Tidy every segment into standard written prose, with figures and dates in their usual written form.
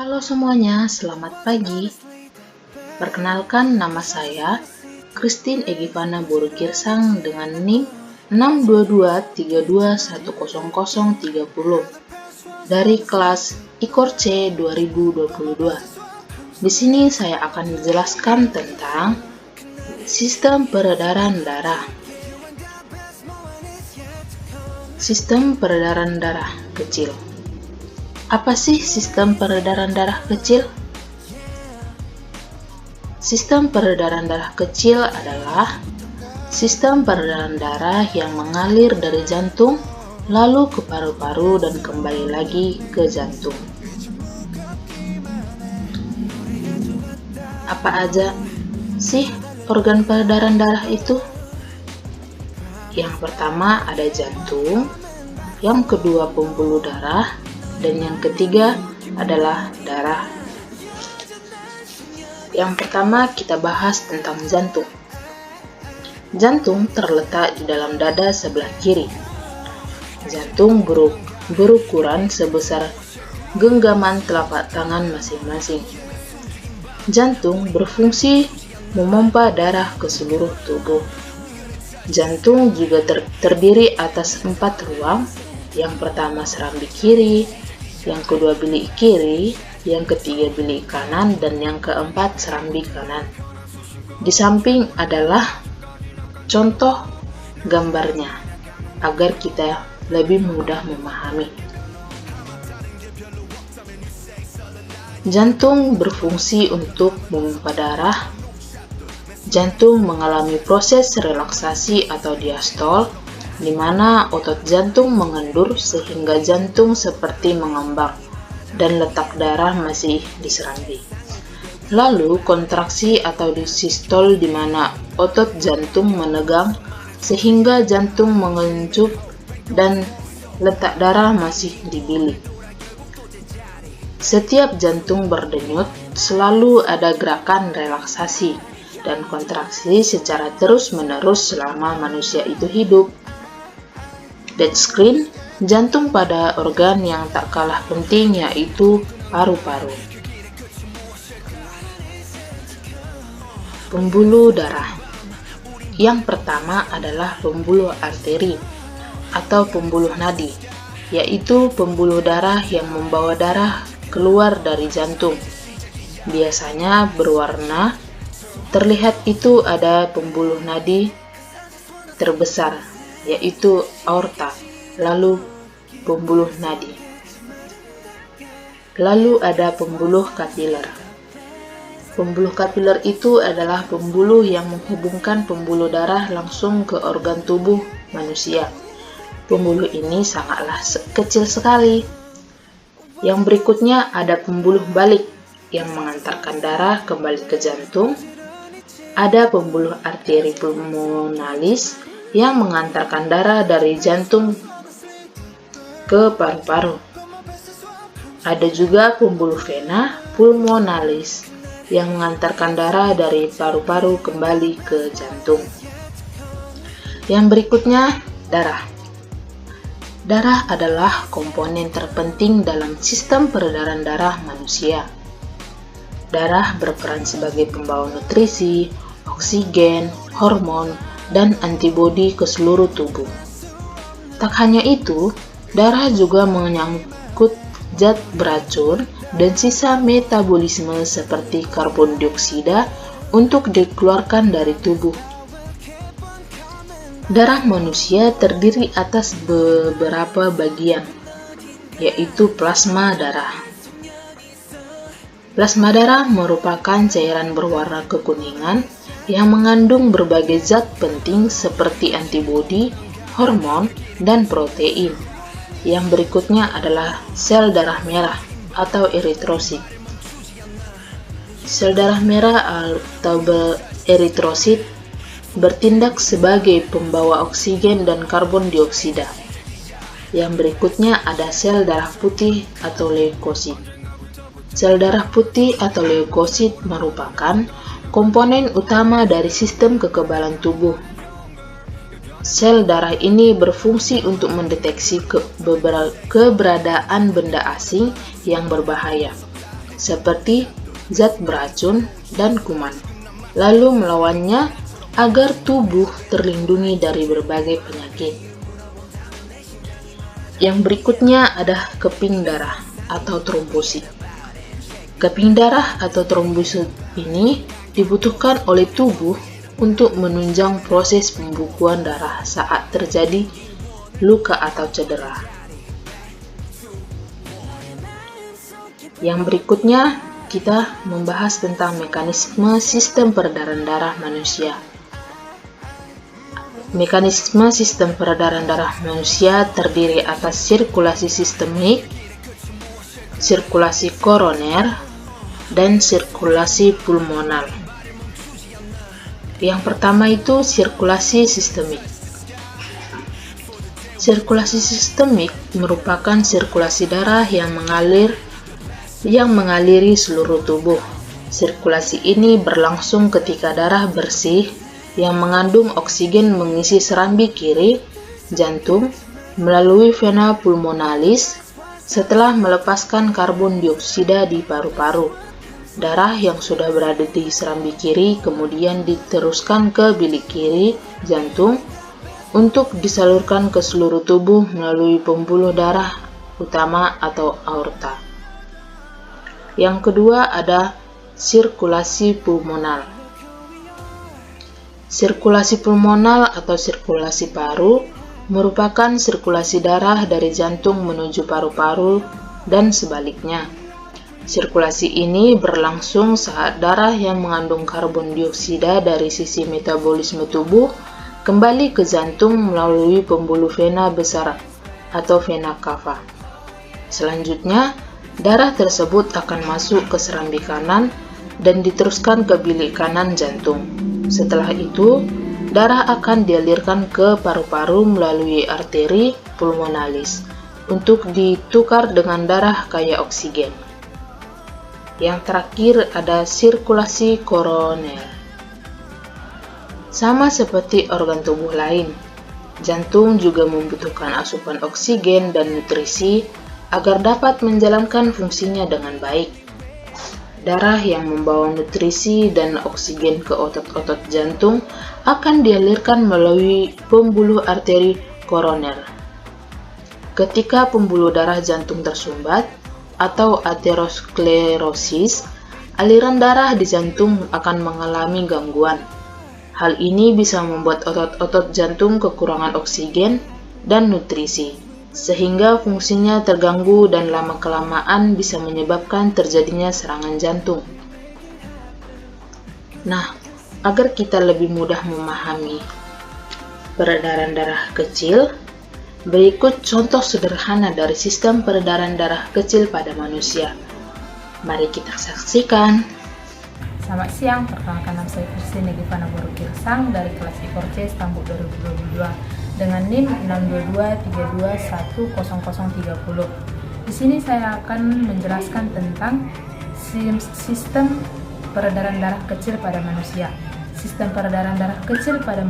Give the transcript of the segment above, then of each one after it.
Halo semuanya, selamat pagi. Perkenalkan, nama saya Christine Egivana Borugirsang dengan NIM 62232100030 dari kelas IKOR C 2022. Di sini saya akan menjelaskan tentang sistem peredaran darah. Sistem peredaran darah kecil. Apa sih sistem peredaran darah kecil? Sistem peredaran darah kecil adalah sistem peredaran darah yang mengalir dari jantung lalu ke paru-paru dan kembali lagi ke jantung. Apa aja sih organ peredaran darah itu? Yang pertama ada jantung, yang kedua pembuluh darah, dan yang ketiga adalah darah. Yang pertama kita bahas tentang jantung. Jantung terletak di dalam dada sebelah kiri. Jantung berukuran sebesar genggaman telapak tangan masing-masing. Jantung berfungsi memompa darah ke seluruh tubuh. Jantung juga terdiri atas 4 ruang. Yang pertama serambi kiri, yang kedua bilik kiri, yang ketiga bilik kanan, dan yang keempat serambi kanan. Di samping adalah contoh gambarnya agar kita lebih mudah memahami. Jantung berfungsi untuk memompa darah. Jantung mengalami proses relaksasi atau diastol, di mana otot jantung mengendur sehingga jantung seperti mengembang dan letak darah masih di serambi. Lalu kontraksi atau sistol, di mana otot jantung menegang sehingga jantung mengencup dan letak darah masih di bilik. Setiap jantung berdenyut selalu ada gerakan relaksasi dan kontraksi secara terus-menerus selama manusia itu hidup. Dead screen, jantung pada organ yang tak kalah penting yaitu paru-paru. Pembuluh darah. Yang pertama adalah pembuluh arteri atau pembuluh nadi, yaitu pembuluh darah yang membawa darah keluar dari jantung. Biasanya berwarna. Terlihat itu ada pembuluh nadi terbesar, yaitu aorta, lalu pembuluh nadi. Lalu ada pembuluh kapiler. Pembuluh kapiler itu adalah pembuluh yang menghubungkan pembuluh darah langsung ke organ tubuh manusia. Pembuluh ini sangatlah kecil sekali. Yang berikutnya ada pembuluh balik yang mengantarkan darah kembali ke jantung. Ada pembuluh arteri pulmonalis yang mengantarkan darah dari jantung ke paru-paru. Ada juga pembuluh vena pulmonalis yang mengantarkan darah dari paru-paru kembali ke jantung. Yang berikutnya, darah. Darah adalah komponen terpenting dalam sistem peredaran darah manusia. Darah berperan sebagai pembawa nutrisi, oksigen, hormon, dan antibodi ke seluruh tubuh. Tak hanya itu, darah juga menyangkut zat beracun dan sisa metabolisme seperti karbon dioksida untuk dikeluarkan dari tubuh. Darah manusia terdiri atas beberapa bagian, yaitu plasma darah. Plasma darah merupakan cairan berwarna kekuningan yang mengandung berbagai zat penting seperti antibodi, hormon, dan protein. Yang berikutnya adalah sel darah merah atau eritrosit. Sel darah merah atau eritrosit bertindak sebagai pembawa oksigen dan karbon dioksida. Yang berikutnya ada sel darah putih atau leukosit. Sel darah putih atau leukosit merupakan komponen utama dari sistem kekebalan tubuh. Sel darah ini berfungsi untuk mendeteksi keberadaan benda asing yang berbahaya, seperti zat beracun dan kuman, lalu melawannya agar tubuh terlindungi dari berbagai penyakit. Yang berikutnya ada keping darah atau trombosit. Keping darah atau trombosit ini dibutuhkan oleh tubuh untuk menunjang proses pembukuan darah saat terjadi luka atau cedera. Yang berikutnya, kita membahas tentang mekanisme sistem peredaran darah manusia. Mekanisme sistem peredaran darah manusia terdiri atas sirkulasi sistemik, sirkulasi koroner, dan sirkulasi pulmonal. Yang pertama itu sirkulasi sistemik. Sirkulasi sistemik merupakan sirkulasi darah yang mengaliri seluruh tubuh. Sirkulasi ini berlangsung ketika darah bersih yang mengandung oksigen mengisi serambi kiri jantung melalui vena pulmonalis setelah melepaskan karbon dioksida di paru-paru. Darah yang sudah berada di serambi kiri kemudian diteruskan ke bilik kiri jantung untuk disalurkan ke seluruh tubuh melalui pembuluh darah utama atau aorta. Yang kedua ada sirkulasi pulmonal. Sirkulasi pulmonal atau sirkulasi paru merupakan sirkulasi darah dari jantung menuju paru-paru dan sebaliknya. Sirkulasi ini berlangsung saat darah yang mengandung karbon dioksida dari sisi metabolisme tubuh kembali ke jantung melalui pembuluh vena besar atau vena cava. Selanjutnya, darah tersebut akan masuk ke serambi kanan dan diteruskan ke bilik kanan jantung. Setelah itu, darah akan dialirkan ke paru-paru melalui arteri pulmonalis untuk ditukar dengan darah kaya oksigen. Yang terakhir ada sirkulasi koroner. Sama seperti organ tubuh lain, jantung juga membutuhkan asupan oksigen dan nutrisi agar dapat menjalankan fungsinya dengan baik. Darah yang membawa nutrisi dan oksigen ke otot-otot jantung akan dialirkan melalui pembuluh arteri koroner. Ketika pembuluh darah jantung tersumbat atau aterosklerosis, aliran darah di jantung akan mengalami gangguan. Hal ini bisa membuat otot-otot jantung kekurangan oksigen dan nutrisi, sehingga fungsinya terganggu dan lama-kelamaan bisa menyebabkan terjadinya serangan jantung. Nah, agar kita lebih mudah memahami peredaran darah kecil, berikut contoh sederhana dari sistem peredaran darah kecil pada manusia. Mari kita saksikan. Selamat siang, perkenalkan nama saya Christine Egifana Borugirsang dari kelas IPOR C Stambuk 2022 dengan NIM 62232100030. Di sini saya akan menjelaskan tentang sistem peredaran darah kecil pada manusia. Sistem peredaran darah kecil pada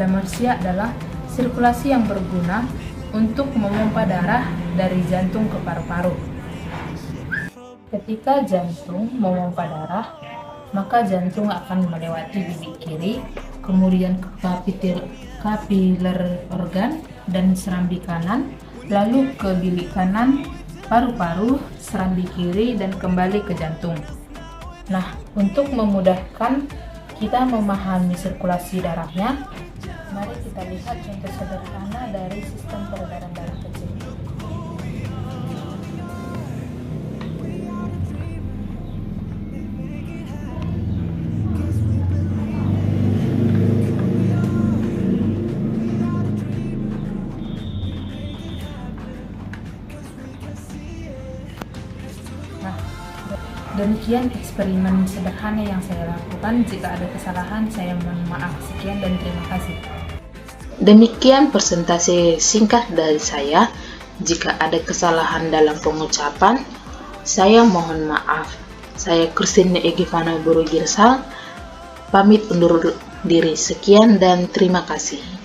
manusia adalah sirkulasi yang berguna untuk memompa darah dari jantung ke paru-paru. Ketika jantung memompa darah, maka jantung akan melewati bilik kiri, kemudian kapiler organ dan serambi kanan, lalu ke bilik kanan, paru-paru, serambi kiri, dan kembali ke jantung. Nah, untuk memudahkan kita memahami sirkulasi darahnya, mari kita lihat contoh sederhana dari sistem peredaran darah kecil. Demikian eksperimen sederhana yang saya lakukan. Jika ada kesalahan, saya mohon maaf. Sekian dan terima kasih. Demikian presentasi singkat dari saya. Jika ada kesalahan dalam pengucapan, saya mohon maaf. Saya Christine Egifana Borugirsang, pamit undur diri. Sekian dan terima kasih.